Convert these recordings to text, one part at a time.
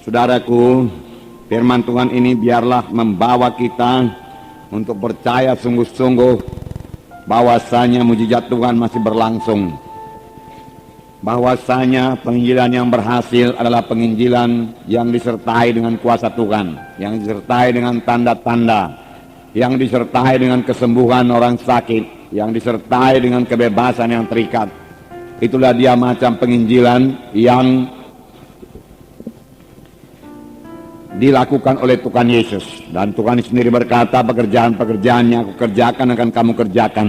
Saudaraku, firman Tuhan ini biarlah membawa kita untuk percaya sungguh-sungguh bahwasanya mujizat Tuhan masih berlangsung. Bahwasanya penginjilan yang berhasil adalah penginjilan yang disertai dengan kuasa Tuhan, yang disertai dengan tanda-tanda, yang disertai dengan kesembuhan orang sakit, yang disertai dengan kebebasan yang terikat. Itulah dia macam penginjilan yang dilakukan oleh Tuhan Yesus. Dan Tuhan sendiri berkata, pekerjaan-pekerjaan yang aku kerjakan akan kamu kerjakan.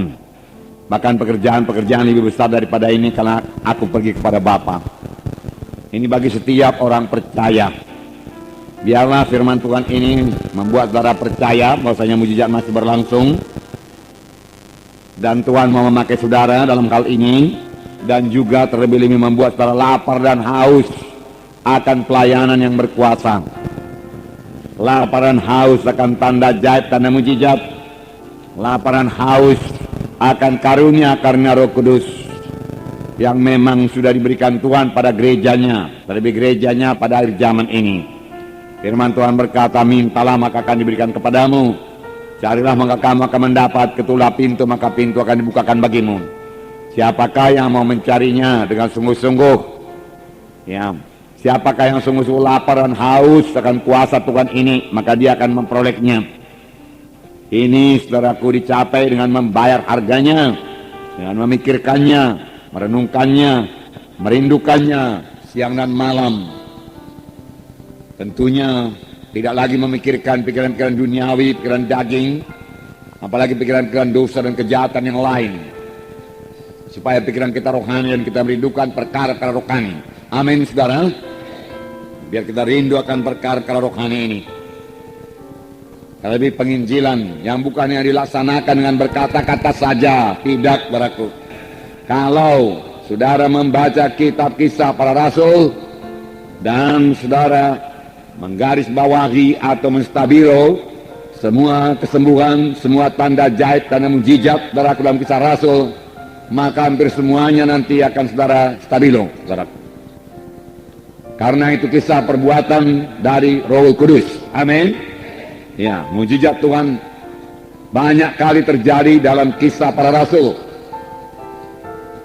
Bahkan pekerjaan-pekerjaan lebih besar daripada ini karena aku pergi kepada Bapa. Ini bagi setiap orang percaya. Biarlah firman Tuhan ini membuat saudara percaya bahwasanya mujizat masih berlangsung. Dan Tuhan mau memakai saudara dalam hal ini. Dan juga terlebih-lebih membuat saudara lapar dan haus akan pelayanan yang berkuasa. Lapar dan haus akan tanda ajaib, tanda mujizat. Lapar dan haus akan karunia Roh Kudus yang memang sudah diberikan Tuhan pada gerejanya, terlebih gerejanya pada akhir zaman ini. Firman Tuhan berkata, mintalah maka akan diberikan kepadamu, carilah maka kamu akan mendapat, ketuklah pintu maka pintu akan dibukakan bagimu. Siapakah yang mau mencarinya dengan sungguh-sungguh? Ya, siapakah yang sungguh-sungguh lapar dan haus akan kuasa Tuhan ini, maka dia akan memperolehnya. Ini saudaraku dicapai dengan membayar harganya, dengan memikirkannya, merenungkannya, merindukannya siang dan malam. Tentunya tidak lagi memikirkan pikiran-pikiran duniawi, pikiran daging, apalagi pikiran-pikiran dosa dan kejahatan yang lain. Supaya pikiran kita rohani dan kita merindukan perkara-perkara rohani. Amin saudara. Biar kita rindu akan perkara-perkara rohani ini. Lebih penginjilan yang bukan yang dilaksanakan dengan berkata-kata saja, tidak saudaraku. Kalau saudara membaca kitab Kisah Para Rasul dan saudara menggarisbawahi atau menstabilo semua kesembuhan, semua tanda ajaib, tanda mujizat saudaraku dalam Kisah Rasul, maka hampir semuanya nanti akan saudara stabilo saudaraku. Karena itu kisah perbuatan dari Roh Kudus. Amin. Ya, mujizat Tuhan banyak kali terjadi dalam Kisah Para Rasul.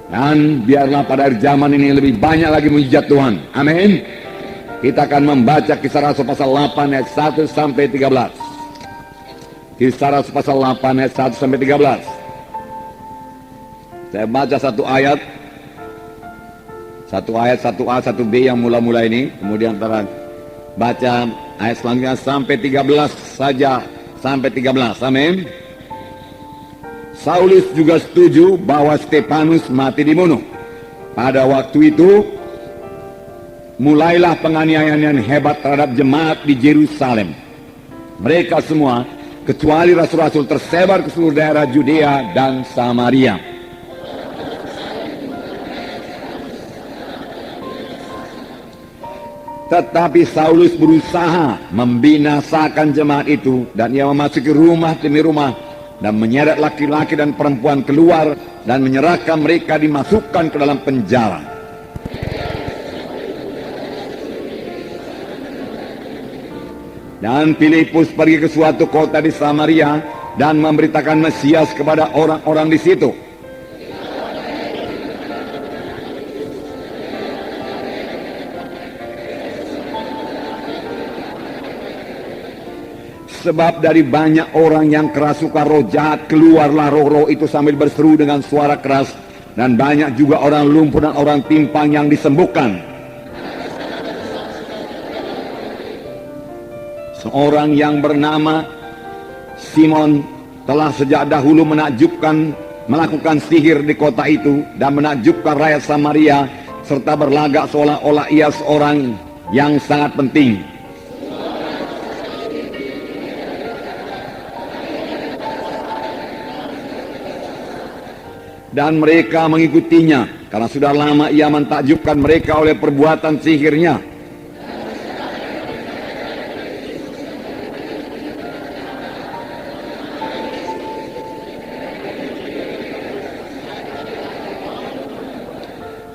Dan biarlah pada akhir zaman ini lebih banyak lagi mujizat Tuhan. Amin. Kita akan membaca Kisah Rasul pasal 8 ayat 1 sampai 13. Kisah Rasul pasal 8 ayat 1 sampai 13. Saya baca satu ayat. Satu ayat, satu A, satu B yang mula-mula ini. Kemudian kita baca ayat selanjutnya sampai 13 saja, sampai 13. Amin. Saulus juga setuju bahwa Stefanus mati dibunuh. Pada waktu itu mulailah penganiayaan yang hebat terhadap jemaat di Yerusalem. Mereka semua kecuali rasul-rasul tersebar ke seluruh daerah Judea dan Samaria. Tetapi Saulus berusaha membinasakan jemaat itu, dan ia memasuki rumah demi rumah dan menyeret laki-laki dan perempuan keluar dan menyerahkan mereka dimasukkan ke dalam penjara. Dan Filipus pergi ke suatu kota di Samaria dan memberitakan Mesias kepada orang-orang di situ. Sebab dari banyak orang yang kerasukan roh jahat, keluarlah roh-roh itu sambil berseru dengan suara keras. Dan banyak juga orang lumpuh dan orang timpang yang disembuhkan. Seorang yang bernama Simon telah sejak dahulu melakukan sihir di kota itu dan menakjubkan rakyat Samaria, serta berlagak seolah-olah ia seorang yang sangat penting. Dan mereka mengikutinya karena sudah lama ia mentakjubkan mereka oleh perbuatan sihirnya.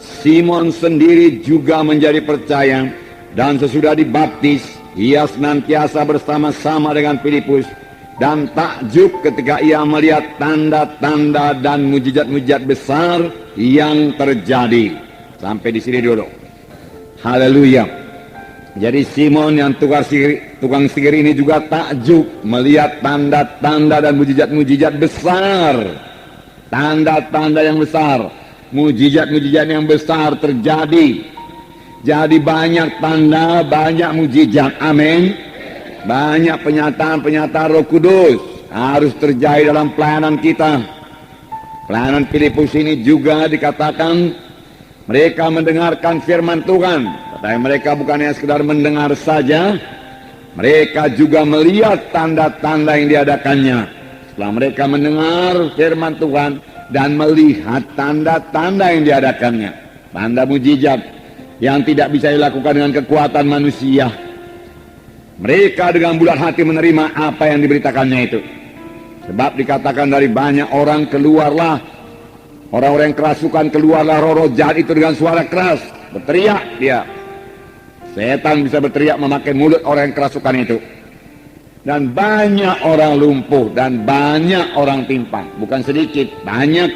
Simon sendiri juga menjadi percaya Dan sesudah dibaptis, ia senantiasa bersama-sama dengan Filipus dan takjub ketika ia melihat tanda-tanda dan mujizat-mujizat besar yang terjadi. Sampai di sini dulu. Haleluya. Jadi Simon yang tukang sihir ini juga takjub melihat tanda-tanda dan mujizat-mujizat besar. Tanda-tanda yang besar, mujizat-mujizat yang besar terjadi. Jadi banyak tanda, banyak mujizat. Amin. Banyak penyataan-penyataan Roh Kudus harus terjadi dalam pelayanan kita. Pelayanan Filipus ini juga dikatakan mereka mendengarkan firman Tuhan. Tetapi mereka bukan hanya sekedar mendengar saja, mereka juga melihat tanda-tanda yang diadakannya. Setelah mereka mendengar firman Tuhan dan melihat tanda-tanda yang diadakannya, tanda mujizat yang tidak bisa dilakukan dengan kekuatan manusia, mereka dengan bulat hati menerima apa yang diberitakannya itu. Sebab dikatakan dari banyak orang keluarlah orang-orang yang kerasukan, keluarlah roh-roh jahat itu dengan suara keras, berteriak dia. Setan bisa berteriak memakai mulut orang yang kerasukan itu. Dan banyak orang lumpuh dan banyak orang timpang, bukan sedikit, banyak.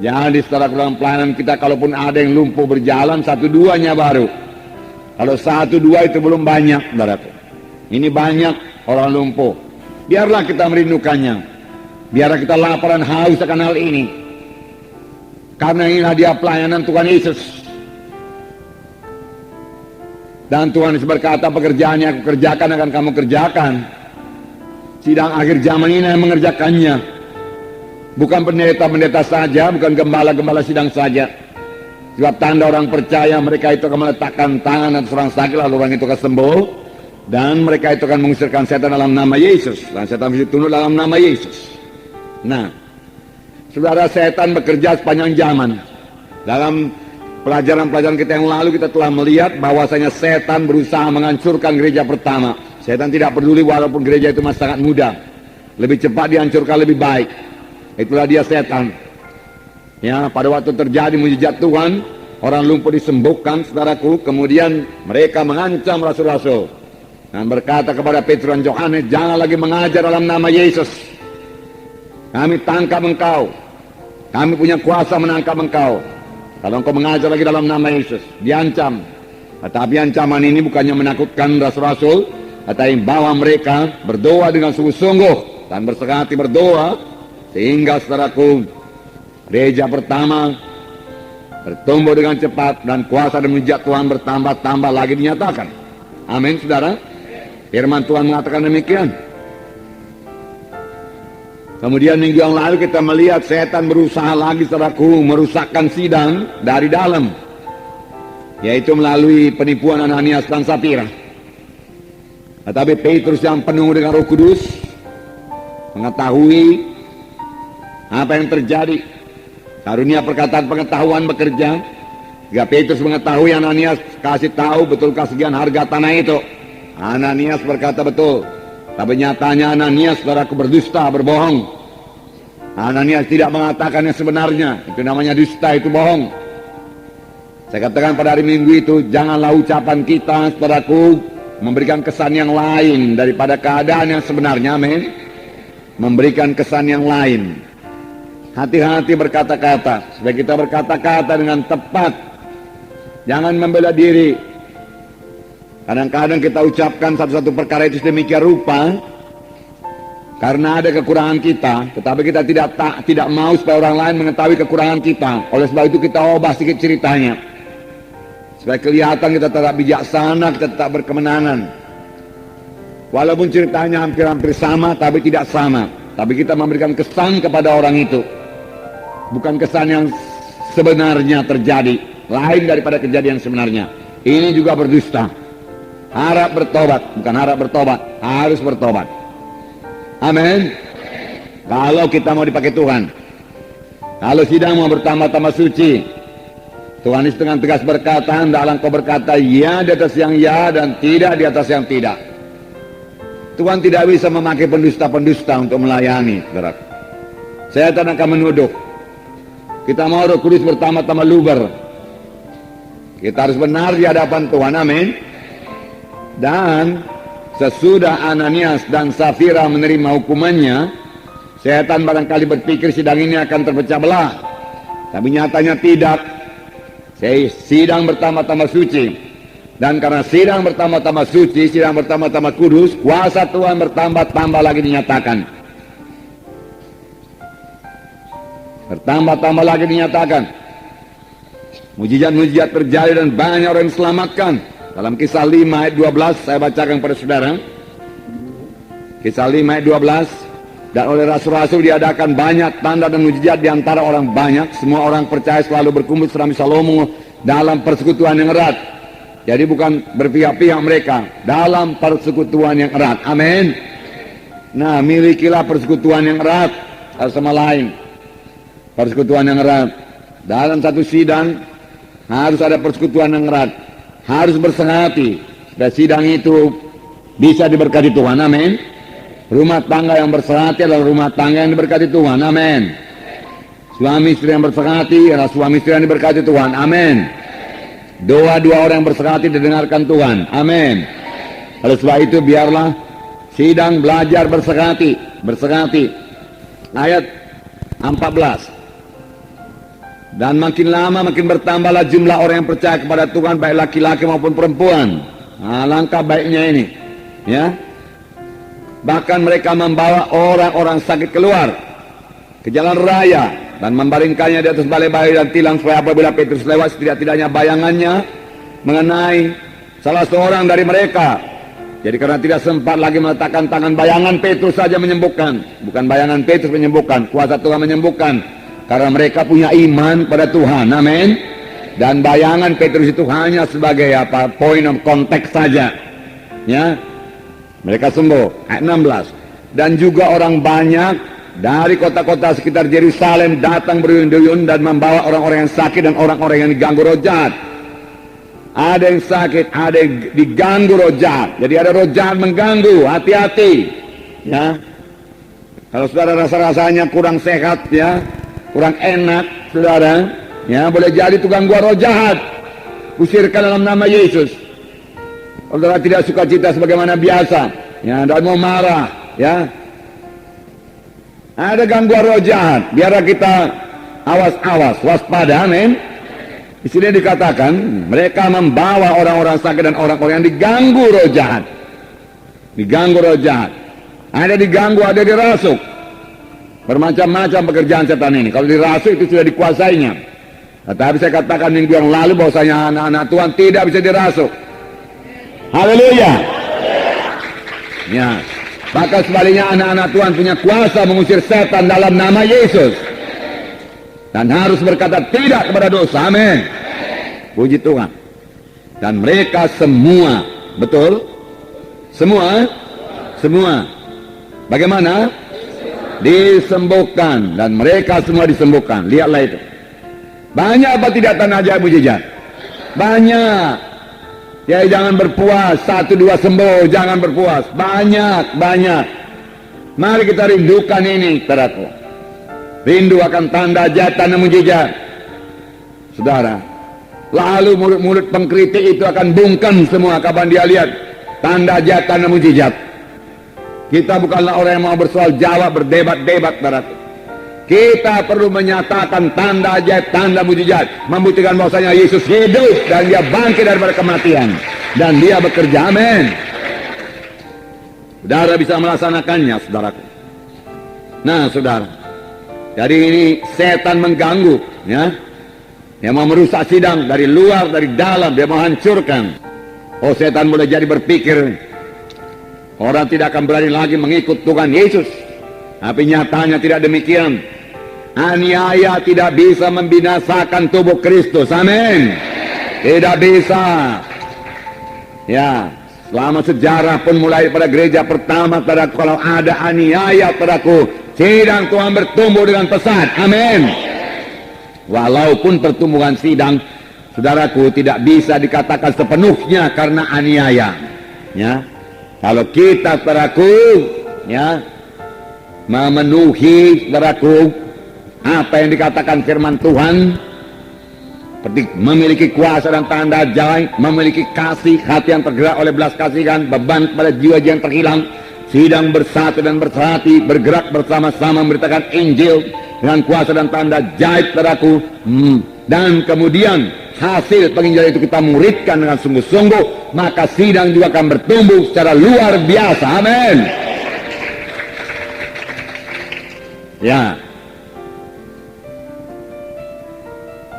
Jadi setelah dalam pelayanan kita, kalaupun ada yang lumpuh berjalan, 1-2-nya baru. Kalau 1-2 itu belum banyak, saudaraku. Ini banyak orang lumpuh. Biarlah kita merindukannya. Biarlah kita lapar dan haus akan hal ini. Karena inilah dia pelayanan Tuhan Yesus. Dan Tuhan Yesus berkata, pekerjaan yang aku kerjakan akan kamu kerjakan. Sidang akhir zaman ini yang mengerjakannya. Bukan pendeta-pendeta saja, bukan gembala-gembala sidang saja. Sebab tanda orang percaya, mereka itu akan meletakkan tangan atas orang sakit, lalu orang itu akan sembuh. Dan mereka itu akan mengusirkan setan dalam nama Yesus. Dan setan mesti tunduk dalam nama Yesus. Nah, saudara, setan bekerja sepanjang zaman. Dalam pelajaran-pelajaran kita yang lalu, kita telah melihat bahwasanya setan berusaha menghancurkan gereja pertama. Setan tidak peduli walaupun gereja itu masih sangat muda. Lebih cepat dihancurkan lebih baik. Itulah dia setan. Ya, pada waktu terjadi mujizat Tuhan, orang lumpuh disembuhkan, saudaraku. Kemudian mereka mengancam rasul-rasul dan berkata kepada Petrus dan Yohanes, jangan lagi mengajar dalam nama Yesus. Kami tangkap engkau. Kami punya kuasa menangkap engkau. Kalau engkau mengajar lagi dalam nama Yesus, diancam. Tetapi ancaman ini bukannya menakutkan rasul-rasul, tetapi bawa mereka berdoa dengan sungguh-sungguh dan berserah hati berdoa. Sehingga saudaraku, gereja pertama bertumbuh dengan cepat dan kuasa dan mujizat Tuhan bertambah-tambah lagi dinyatakan. Amin, saudara. Firman Tuhan mengatakan demikian. Kemudian minggu yang lalu kita melihat setan berusaha lagi, saudaraku, merusakkan sidang dari dalam, yaitu melalui penipuan Ananias dan Safira. Tetapi Petrus yang penuh dengan Roh Kudus mengetahui apa yang terjadi. Karunia perkataan pengetahuan bekerja. Jika Petrus mengetahui, Ananias kasih tahu, betulkah sekian harga tanah itu? Ananias berkata betul. Tapi nyatanya Ananias, saudaraku, berdusta, berbohong. Ananias tidak mengatakan yang sebenarnya. Itu namanya dusta, itu bohong. Saya katakan pada hari Minggu itu, janganlah ucapan kita, saudaraku, memberikan kesan yang lain daripada keadaan yang sebenarnya. Amin. Memberikan kesan yang lain. Hati-hati berkata-kata, supaya kita berkata-kata dengan tepat. Jangan membela diri. Kadang-kadang kita ucapkan satu-satu perkara itu sedemikian rupa karena ada kekurangan kita, tetapi kita tidak mau supaya orang lain mengetahui kekurangan kita. Oleh sebab itu kita ubah sedikit ceritanya, supaya kelihatan kita tetap bijaksana, kita tetap berkemenangan. Walaupun ceritanya hampir-hampir sama, tapi tidak sama. Tapi kita memberikan kesan kepada orang itu, bukan kesan yang sebenarnya terjadi, lain daripada kejadian sebenarnya. Ini juga berdusta. Harap bertobat, bukan harap bertobat, harus bertobat. Amin. Kalau kita mau dipakai Tuhan, kalau sidang mau bertambah-tambah suci, Tuhan Yesus dengan tegas berkata, hendaklah engkau berkata ya di atas yang ya dan tidak di atas yang tidak. Tuhan tidak bisa memakai pendusta-pendusta untuk melayani, saudara. Setan akan menuduh. Kita mau Roh Kudus bertambah-tambah luber. Kita harus benar di hadapan Tuhan, amin. Dan sesudah Ananias dan Safira menerima hukumannya, setan barangkali berpikir sidang ini akan terpecah belah. Tapi nyatanya tidak. Sidang bertambah-tambah suci. Dan karena sidang bertambah-tambah suci, sidang bertambah-tambah kudus, kuasa Tuhan bertambah-tambah lagi dinyatakan. Bertambah-tambah lagi dinyatakan. Mujizat-mujizat terjadi dan banyak orang yang diselamatkan. Dalam Kisah 5 ayat 12 saya bacakan kepada saudara. Kisah 5 ayat 12. Dan oleh rasul-rasul diadakan banyak tanda dan mujizat di antara orang banyak. Semua orang percaya selalu berkumpul serami Salomo dalam persekutuan yang erat. Jadi bukan berpihak-pihak mereka, dalam persekutuan yang erat. Amin. Nah, milikilah persekutuan yang erat sama lain. Persekutuan yang erat. Dalam satu sidang harus ada persekutuan yang erat. Harus bersehati. Dan sidang itu bisa diberkati Tuhan. Amin. Rumah tangga yang bersehati adalah rumah tangga yang diberkati Tuhan. Amin. Suami istri yang bersehati adalah suami istri yang diberkati Tuhan. Amin. Doa-doa orang yang bersehati didengarkan Tuhan. Amin. Oleh sebab itu biarlah sidang belajar bersehati. Bersehati. Ayat 14. Dan makin lama makin bertambahlah jumlah orang yang percaya kepada Tuhan, baik laki-laki maupun perempuan. Nah, langkah baiknya ini, ya. Bahkan mereka membawa orang-orang sakit keluar ke jalan raya dan membaringkannya di atas balai-balai dan tilang, supaya apabila Petrus lewat, setidak-tidaknya bayangannya mengenai salah seorang dari mereka. Jadi karena tidak sempat lagi meletakkan tangan, bayangan Petrus saja menyembuhkan. Bukan bayangan Petrus menyembuhkan, kuasa Tuhan menyembuhkan. Karena mereka punya iman pada Tuhan, amin. Dan bayangan Petrus itu hanya sebagai apa? Point of contact saja, ya. Mereka sembuh. Ayat 16. Dan juga orang banyak dari kota-kota sekitar Yerusalem datang berduyun-duyun dan membawa orang-orang yang sakit dan orang-orang yang diganggu roh jahat. Ada yang sakit, ada yang diganggu roh jahat. Jadi ada roh jahat mengganggu, hati-hati, ya. Kalau saudara rasa-rasanya kurang sehat, ya, kurang enak, saudara, ya, boleh jadi itu gangguan roh jahat. Usirkan dalam nama Yesus. Saudara tidak suka cita sebagaimana biasa, ya, dan mau marah, ya. Ada gangguan roh jahat, biarlah kita awas-awas, waspada, amin. Di sini dikatakan mereka membawa orang-orang sakit dan orang-orang yang diganggu roh jahat. Diganggu roh jahat. Ada diganggu, ada dirasuk. Bermacam-macam pekerjaan setan ini. Kalau dirasuk itu sudah dikuasainya. Tetapi saya katakan minggu yang lalu bahwasanya anak-anak Tuhan tidak bisa dirasuk. Haleluya. Ya. Bahkan sebaliknya anak-anak Tuhan punya kuasa mengusir setan dalam nama Yesus. Dan harus berkata tidak kepada dosa. Amin. Puji Tuhan. Dan mereka semua, betul? Semua? Semua. Bagaimana? Disembuhkan. Dan mereka semua disembuhkan. Lihatlah itu. Banyak apa tidak tanda ajaib mujizat? Banyak. Ya, jangan berpuas. 1, 2 sembuh. Jangan berpuas. Banyak, banyak. Mari kita rindukan ini, saudaraku. Rindu akan tanda ajaib, tanda mujizat. Saudara, lalu mulut-mulut pengkritik itu akan bungkam semua kapan dia lihat tanda ajaib, tanda mujizat. Kita bukanlah orang yang mau bersoal jawab, berdebat-debat, saudaraku. Kita perlu menyatakan tanda ajaib, tanda mujizat, membuktikan bahwasanya Yesus hidup dan dia bangkit daripada kematian dan dia bekerja. Amin. Saudara bisa melaksanakannya, saudaraku. Nah, saudara, jadi ini setan mengganggu, ya. Dia mau merusak sidang dari luar, dari dalam, dia mau hancurkan. Oh, setan boleh jadi berpikir orang tidak akan berani lagi mengikut Tuhan Yesus. Tapi nyatanya tidak demikian. Aniaya tidak bisa membinasakan tubuh Kristus. Amin. Tidak bisa. Ya, selama sejarah pun mulai pada gereja pertama, saudaraku, kalau ada aniaya, saudaraku, sidang Tuhan bertumbuh dengan pesat. Amin. Walaupun pertumbuhan sidang, saudaraku, tidak bisa dikatakan sepenuhnya karena aniaya. Ya, kalau kita, saudaraku, ya, memenuhi, saudaraku, apa yang dikatakan firman Tuhan, seperti memiliki kuasa dan tanda ajaib, memiliki kasih, hati yang tergerak oleh belas kasihan, beban kepada jiwa-jiwa yang terhilang, sidang bersatu dan bersehati, bergerak bersama-sama memberitakan Injil dengan kuasa dan tanda ajaib, saudaraku. Dan kemudian hasil penginjilan itu kita muridkan dengan sungguh-sungguh, maka sidang juga akan bertumbuh secara luar biasa. Amin. Ya.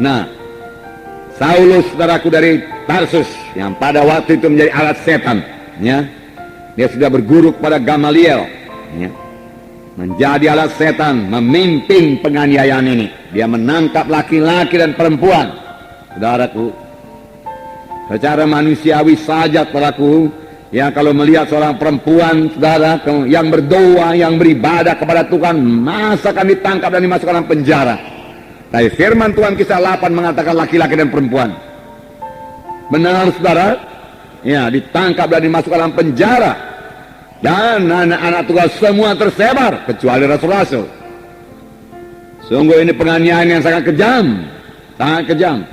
Nah, Saulus, saudaraku, dari Tarsus yang pada waktu itu menjadi alat setan, ya, dia sudah berguru kepada Gamaliel, ya, menjadi alat setan, memimpin penganiayaan ini. Dia menangkap laki-laki dan perempuan, saudaraku. Secara manusiawi saja, saudaraku, ya, kalau melihat seorang perempuan, saudara, yang berdoa, yang beribadah kepada Tuhan, masa akan ditangkap dan dimasukkan dalam penjara. Tapi firman Tuhan kisah 8 mengatakan laki-laki dan perempuan. Benar, saudara? Ya, ditangkap dan dimasukkan dalam penjara. Dan anak-anak Tuhan semua tersebar, kecuali rasul-rasul. Sungguh ini penganiayaan yang sangat kejam. Sangat kejam.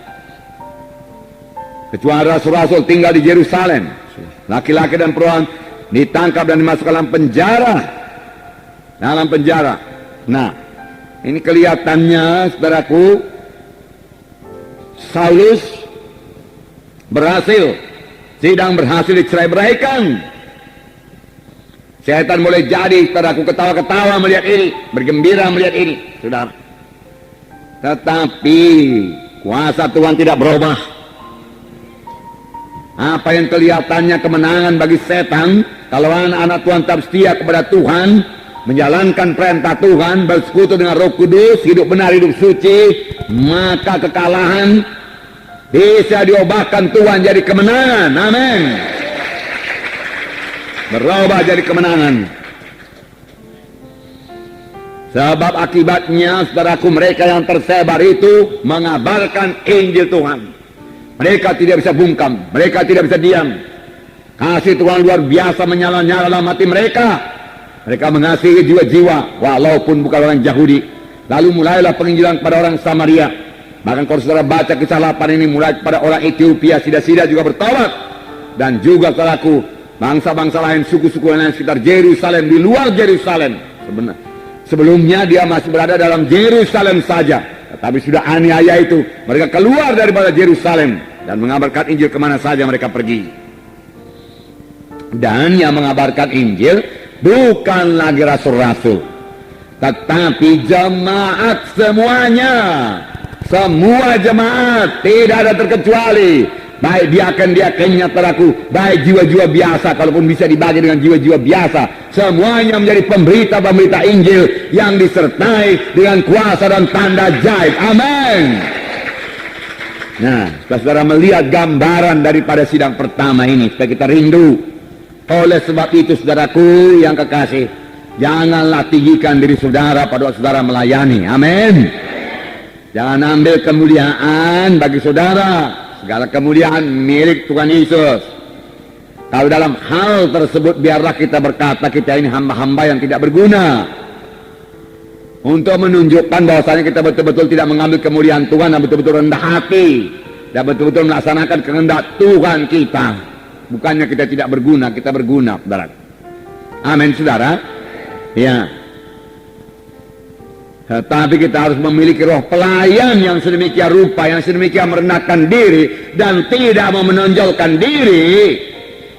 Kecuali rasul-rasul tinggal di Yerusalem. Laki-laki dan perempuan ditangkap dan dimasukkan dalam penjara. Dalam penjara. Nah, ini kelihatannya, saudaraku, Saulus berhasil, sidang berhasil dicerai-beraikan. Setan boleh jadi, saudaraku, ketawa-ketawa melihat ini, bergembira melihat ini, saudara. Tetapi kuasa Tuhan tidak berubah. Apa yang kelihatannya kemenangan bagi setan, kalau anak-anak Tuhan tetap setia kepada Tuhan, menjalankan perintah Tuhan, bersekutu dengan Roh Kudus, hidup benar, hidup suci, maka kekalahan bisa diubahkan Tuhan jadi kemenangan. Amin. Berubah jadi kemenangan. Sebab akibatnya, saudaraku, mereka yang tersebar itu mengabarkan Injil Tuhan. Mereka tidak bisa bungkam, mereka tidak bisa diam. Kasih Tuhan luar biasa menyala-nyala dalam hati mereka. Mereka mengasihi jiwa-jiwa walaupun bukan orang Yahudi. Lalu mulailah penginjilan kepada orang Samaria. Bahkan kalau saudara baca kisah 8 ini, mulai pada orang Ethiopia, sida-sida juga bertobat. Dan juga, saudaraku, bangsa-bangsa lain, suku-suku lain sekitar Yerusalem, di luar Yerusalem. Sebelumnya dia masih berada dalam Yerusalem saja. Tetapi sudah aniaya itu, mereka keluar daripada Yerusalem dan mengabarkan Injil kemana saja mereka pergi. Dan yang mengabarkan Injil bukan lagi rasul-rasul, tetapi jemaat semuanya. Semua jemaat, tidak ada terkecuali. Baik diaken-diakennya, teraku, baik jiwa-jiwa biasa, kalaupun bisa dibagi dengan jiwa-jiwa biasa, semuanya menjadi pemberita-pemberita Injil yang disertai dengan kuasa dan tanda ajaib. Amin. Nah, saudara melihat gambaran daripada sidang pertama ini, supaya kita rindu. Oleh sebab itu, saudaraku yang kekasih, janganlah tinggikan diri saudara pada waktu saudara melayani. Amin. Jangan ambil kemuliaan bagi saudara. Segala kemuliaan milik Tuhan Yesus. Kalau dalam hal tersebut, biarlah kita berkata kita ini hamba-hamba yang tidak berguna. Untuk menunjukkan bahwasanya kita betul-betul tidak mengambil kemuliaan Tuhan, dan betul-betul rendah hati, dan betul-betul melaksanakan kehendak Tuhan kita. Bukannya kita tidak berguna, kita berguna, saudara. Amin, saudara. Ya. Tetapi kita harus memiliki roh pelayan yang sedemikian rupa, yang sedemikian merendahkan diri dan tidak mau menonjolkan diri,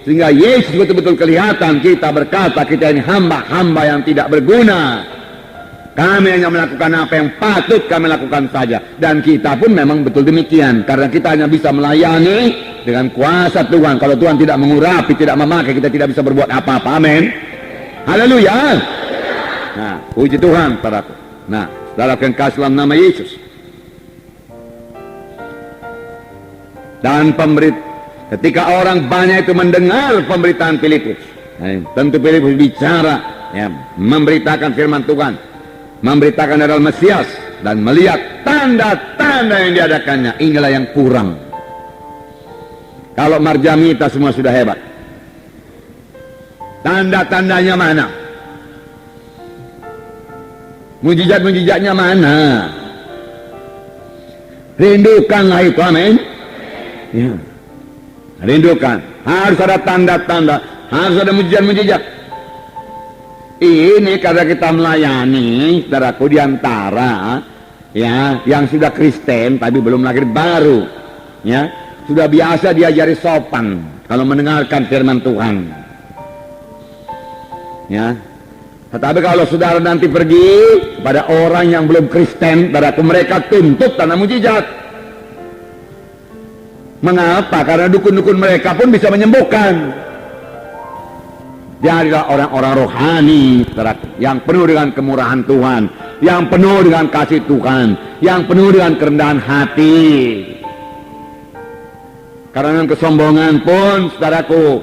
sehingga Yesus betul-betul kelihatan. Kita berkata kita ini hamba-hamba yang tidak berguna. Kami hanya melakukan apa yang patut kami lakukan saja, dan kita pun memang betul demikian, karena kita hanya bisa melayani dengan kuasa Tuhan. Kalau Tuhan tidak mengurapi, tidak memakai, kita tidak bisa berbuat apa-apa. Amin. Haleluya. Nah, puji Tuhan, saudaraku. Nah, saudara yang kasih dalam nama Yesus. Dan ketika orang banyak itu mendengar pemberitaan Filipus, tentu Filipus bicara, ya, memberitakan firman Tuhan, memberitakan adalah Mesias, dan melihat tanda-tanda yang diadakannya. Inilah yang kurang. Kalau Marjamita semua sudah hebat, tanda-tandanya mana? Mujizat-mujizatnya mana? Rindukanlah itu, amin. Ya. Rindukan. Harus ada tanda-tanda, harus ada mujizat-mujizat. Ini karena kita melayani, saudaraku, di antara ya yang sudah Kristen tapi belum lahir baru, ya sudah biasa diajari sopan kalau mendengarkan firman Tuhan, ya. Tetapi kalau saudara nanti pergi kepada orang yang belum Kristen, saudaraku, mereka tuntut tanda mujizat. Mengapa? Karena dukun-dukun mereka pun bisa menyembuhkan. Jadilah orang-orang rohani, saudaraku, yang penuh dengan kemurahan Tuhan, yang penuh dengan kasih Tuhan, yang penuh dengan kerendahan hati. Karena kesombongan pun, saudaraku,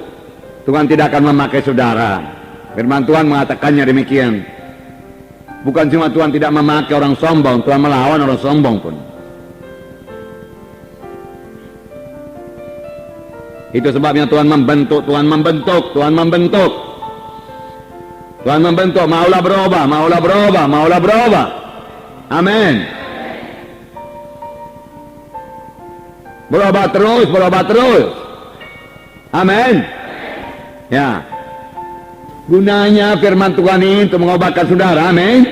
Tuhan tidak akan memakai saudara. Firman Tuhan mengatakannya demikian. Bukan cuma Tuhan tidak memakai orang sombong, Tuhan melawan orang sombong pun. Itu sebabnya Tuhan membentuk, Tuhan membentuk, Tuhan membentuk. Tuhan membentuk, maulah berubah, maulah berubah, maulah berubah. Amin. Berubah terus, berubah terus. Amin. Ya. Gunanya firman Tuhan ini untuk mengobatkan saudara, amin.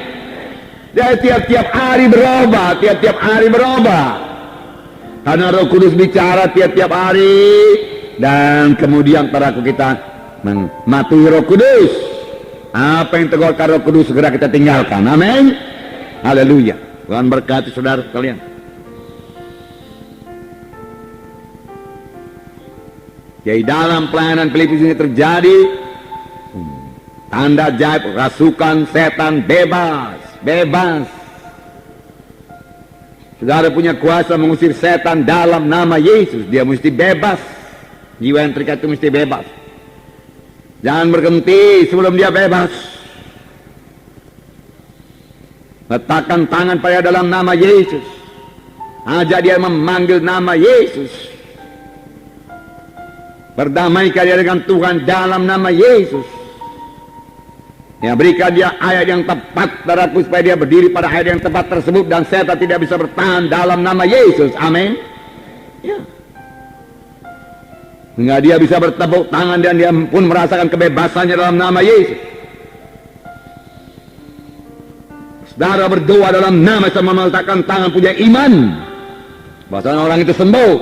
Dia tiap-tiap hari berubah, tiap-tiap hari berubah. Karena Roh Kudus bicara tiap-tiap hari. Dan kemudian para kita mematuhi Roh Kudus. Apa yang tegurkan Roh Kudus segera kita tinggalkan. Amin. Haleluya. Tuhan berkati saudara sekalian. Jadi dalam pelayanan Filipus ini terjadi tanda ajaib, rasukan setan bebas, bebas. Saudara punya kuasa mengusir setan dalam nama Yesus. Dia mesti bebas. Jiwa yang terikat itu mesti bebas. Jangan berhenti sebelum dia bebas. Letakkan tangan pada dalam nama Yesus. Ajak dia memanggil nama Yesus. Berdamaikan dia dengan Tuhan dalam nama Yesus. Ya, berikan dia ayat yang tepat, saudaraku, supaya dia berdiri pada ayat yang tepat tersebut dan setan tidak bisa bertahan dalam nama Yesus. Amin. Ya. Sehingga dia bisa bertepuk tangan dan dia pun merasakan kebebasannya dalam nama Yesus. Saudara berdoa dalam nama sama meletakkan tangan punya iman. Bahasanya orang itu sembuh.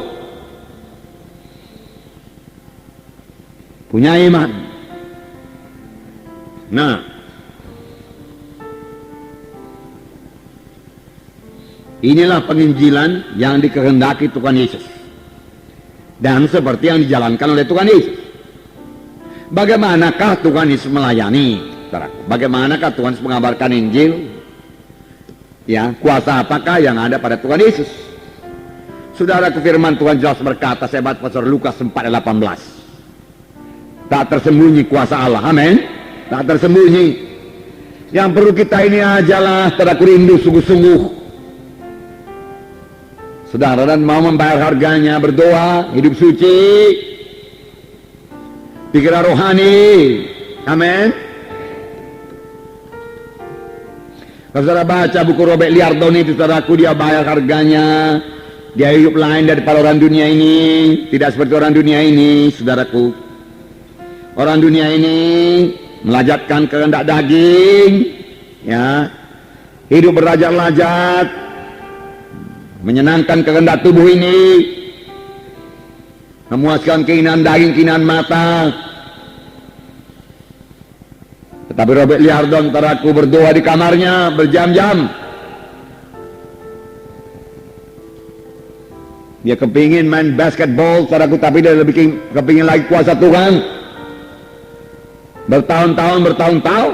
Punya iman. Nah, inilah penginjilan yang dikehendaki Tuhan Yesus. Dan seperti yang dijalankan oleh Tuhan Yesus. Bagaimanakah Tuhan Yesus melayani? Bagaimanakah Tuhan Yesus mengabarkan Injil? Ya, kuasa apakah yang ada pada Tuhan Yesus? Saudara, firman Tuhan jelas berkata, saya baca pasal Lukas 4:18. Tak tersembunyi kuasa Allah. Amin. Tak tersembunyi. Yang perlu kita ini ajalah saudaraku rindu sungguh-sungguh. Saudara, dan mau membayar harganya, berdoa, hidup suci, pikiran rohani. Amin. Kalau saudara baca buku Robert Liardon itu, saudaraku, dia bayar harganya. Dia hidup lain daripada orang dunia ini. Tidak seperti orang dunia ini, saudaraku. Orang dunia ini melajatkan kehendak daging, ya, hidup berlajat-lajat, menyenangkan kehendak tubuh ini, memuaskan keinginan daging, keinginan mata. Tetapi Robert Liardon, saudaraku, berdoa di kamarnya berjam-jam. Dia kepingin main basketball, saudaraku, tapi dia lebih kepingin lagi kuasa Tuhan. Bertahun-tahun.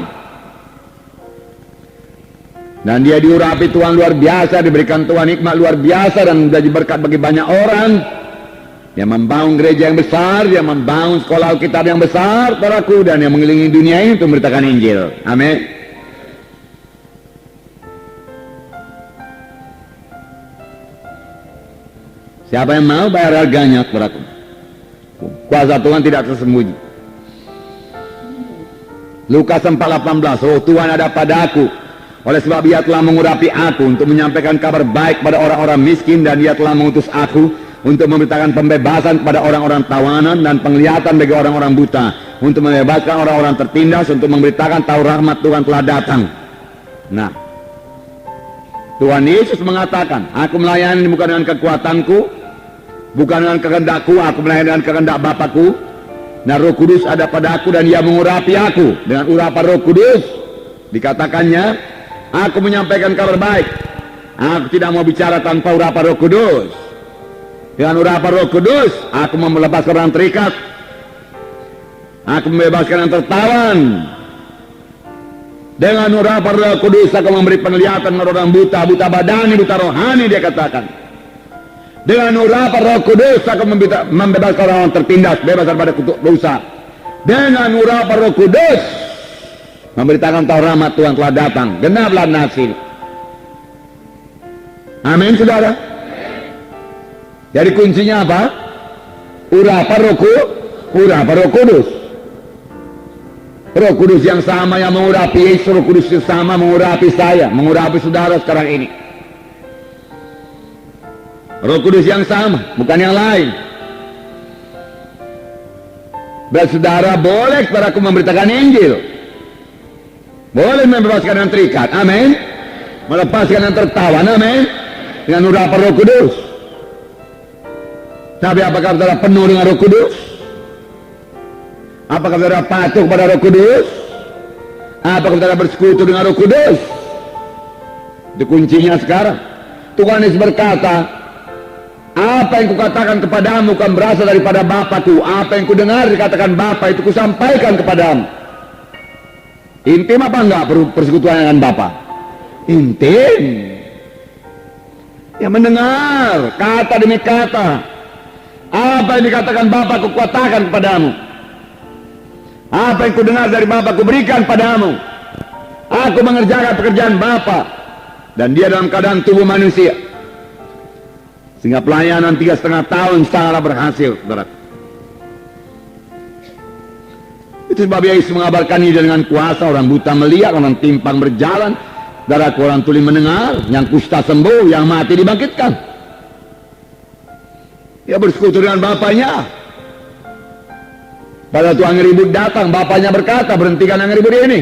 Dan dia diurapi Tuhan luar biasa, diberikan Tuhan hikmat luar biasa dan menjadi berkat bagi banyak orang. Dia membangun gereja yang besar, dia membangun sekolah Alkitab yang besar, saudaraku, dan yang mengelilingi dunia ini untuk memberitakan Injil. Amin. Siapa yang mau bayar harganya, saudaraku? Kuasa Tuhan tidak tersembunyi. Lukas 4:18, roh Tuhan ada padaku, Oleh sebab ia telah mengurapi aku untuk menyampaikan kabar baik pada orang-orang miskin, dan ia telah mengutus aku untuk memberitakan pembebasan kepada orang-orang tawanan dan penglihatan bagi orang-orang buta, untuk membebaskan orang-orang tertindas, untuk memberitakan tahu rahmat Tuhan telah datang. Nah, Tuhan Yesus mengatakan, aku melayani bukan dengan kekuatanku, bukan dengan kehendakku, aku melayani dengan kehendak Bapakku. Nah, Roh Kudus ada pada aku dan ia mengurapi aku. Dengan urapan Roh Kudus dikatakannya, aku menyampaikan kabar baik. Aku tidak mau bicara tanpa urapan Roh Kudus. Dengan urapan Roh Kudus, aku melepaskan orang terikat, aku membebaskan yang tertawan. Dengan urapan Roh Kudus, aku memberi penglihatan orang buta, buta badani, buta rohani, dia katakan. Dengan urapan Roh Kudus, aku membebaskan orang tertindas, bebas daripada kutuk dosa. Dengan urapan Roh Kudus, memberitakan tahu rahmat Tuhan telah datang. Genaplah nasil. Amin, saudara. Jadi kuncinya apa? Urapan Roh Kudus. Roh Kudus yang sama yang mengurapi Yesus, Roh Kudus yang sama mengurapi saya, mengurapi saudara sekarang ini. Roh Kudus yang sama, bukan yang lain. Dan saudara boleh kepadaku memberitakan Injil, boleh membebaskan yang terikat, amin, melepaskan yang tertawan, amin, dengan urapan Roh Kudus. Tapi apakah saudara penuh dengan Roh Kudus? Apakah saudara patuh kepada Roh Kudus? Apakah saudara bersekutu dengan Roh Kudus? Itu kuncinya sekarang. Tuhan Yesus berkata, apa yang kukatakan kepadamu kan berasal daripada Bapakku. Apa yang kudengar dikatakan Bapa, itu kusampaikan kepadamu. Intim apa enggak persekutuan dengan Bapa? Intim. Yang mendengar kata demi kata. Apa yang dikatakan Bapa kukatakan kepadamu. Apa yang kudengar dari Bapa kuberikan padamu. Aku mengerjakan pekerjaan Bapa. Dan dia dalam keadaan tubuh manusia. Sehingga pelayanan 3,5 tahun sangatlah berhasil, saudara. Itu sebab Yesus mengabarkan ini dengan kuasa. Orang buta melihat, orang timpang berjalan, saudara, orang tuli mendengar, yang kusta sembuh, yang mati dibangkitkan. Dia bersekutu dengan Bapaknya. Pada waktu angin ribut datang, Bapaknya berkata, berhentikan angin ribut ini.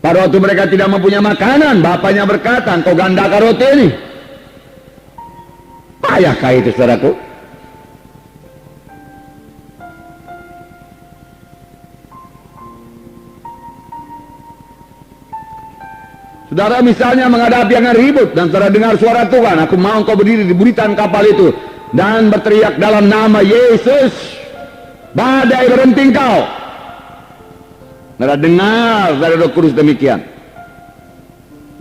Pada waktu mereka tidak mempunyai makanan, Bapaknya berkata, engkau gandakan roti ini. Payahkah itu, saudaraku? Saudara misalnya menghadapi angin ribut, dan saudara dengar suara Tuhan, aku mau engkau berdiri di buritan kapal itu, dan berteriak dalam nama Yesus, badai berhenti engkau. Saudara dengar dari Roh Kudus demikian.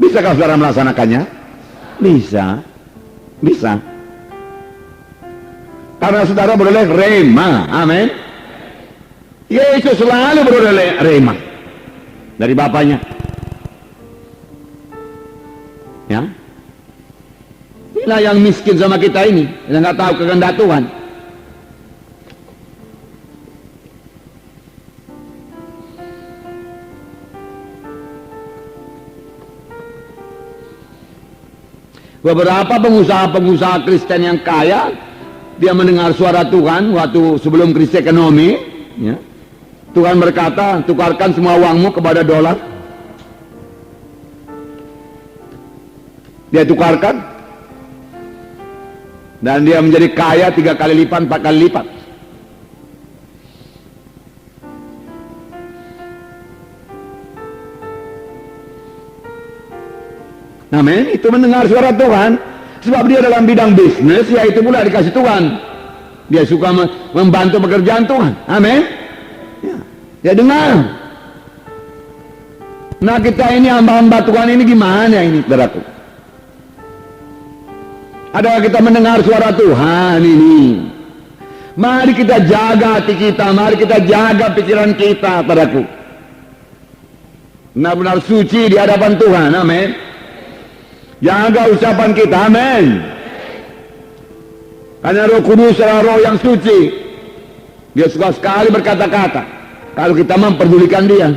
Bisakah saudara melaksanakannya? Bisa. Bisa. Karena saudara beroleh rema. Amin. Yesus selalu beroleh rema dari Bapaknya. Ya. Inilah yang miskin sama kita ini, yang nggak tahu kehendak Tuhan. Beberapa pengusaha-pengusaha Kristen yang kaya, dia mendengar suara Tuhan waktu sebelum krisis ekonomi, ya. Tuhan berkata, tukarkan semua uangmu kepada dolar. Dia tukarkan, dan dia menjadi kaya 3 kali lipat, 4 kali lipat. Amin. Itu mendengar suara Tuhan. Sebab dia dalam bidang bisnis, ya itu pula dikasih Tuhan. Dia suka membantu pekerjaan Tuhan. Amin. Ya, dia dengar. Nah kita ini hamba-hamba Tuhan ini gimana ini, saudaraku? Adakah kita mendengar suara Tuhan ini? Mari kita jaga hati kita, mari kita jaga pikiran kita, saudaraku. Benar-benar suci di hadapan Tuhan, amin. Jaga ucapan kita, amin. Karena Roh Kudus adalah Roh yang suci. Dia suka sekali berkata-kata. Kalau kita memperdulikan dia.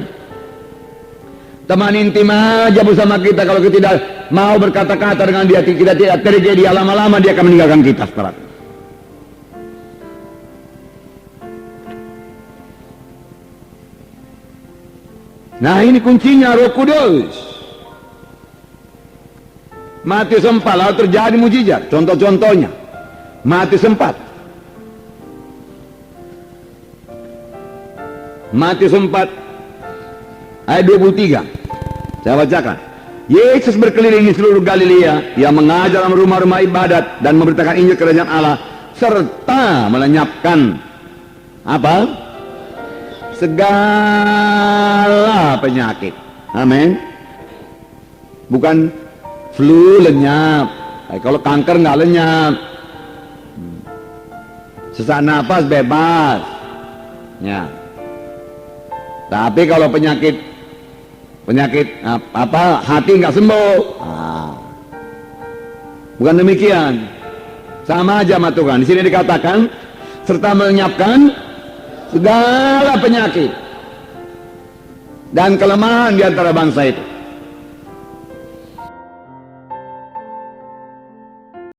Teman intim aja bersama kita, kalau kita tidak mau berkata-kata dengan dia, kita tidak terjadi, lama-lama dia akan meninggalkan kita setelah. Nah, ini kuncinya Roh Kudus. Matius 4 lalu terjadi mujizat. Contoh-contohnya Matius 4. Matius 4 ayat 23. Saya bacakan. Yesus berkeliling di seluruh Galilea, Ia mengajar dalam rumah-rumah ibadat dan memberitakan Injil kerajaan Allah, serta melenyapkan apa? Segala penyakit. Amin. Bukan flu lenyap. Kalau kanker nggak lenyap. Sesak napas bebas. Ya. Tapi kalau penyakit apa hati nggak sembuh. Bukan demikian. Sama aja sama Tuhan. Di sini dikatakan serta melenyapkan segala penyakit dan kelemahan di antara bangsa itu.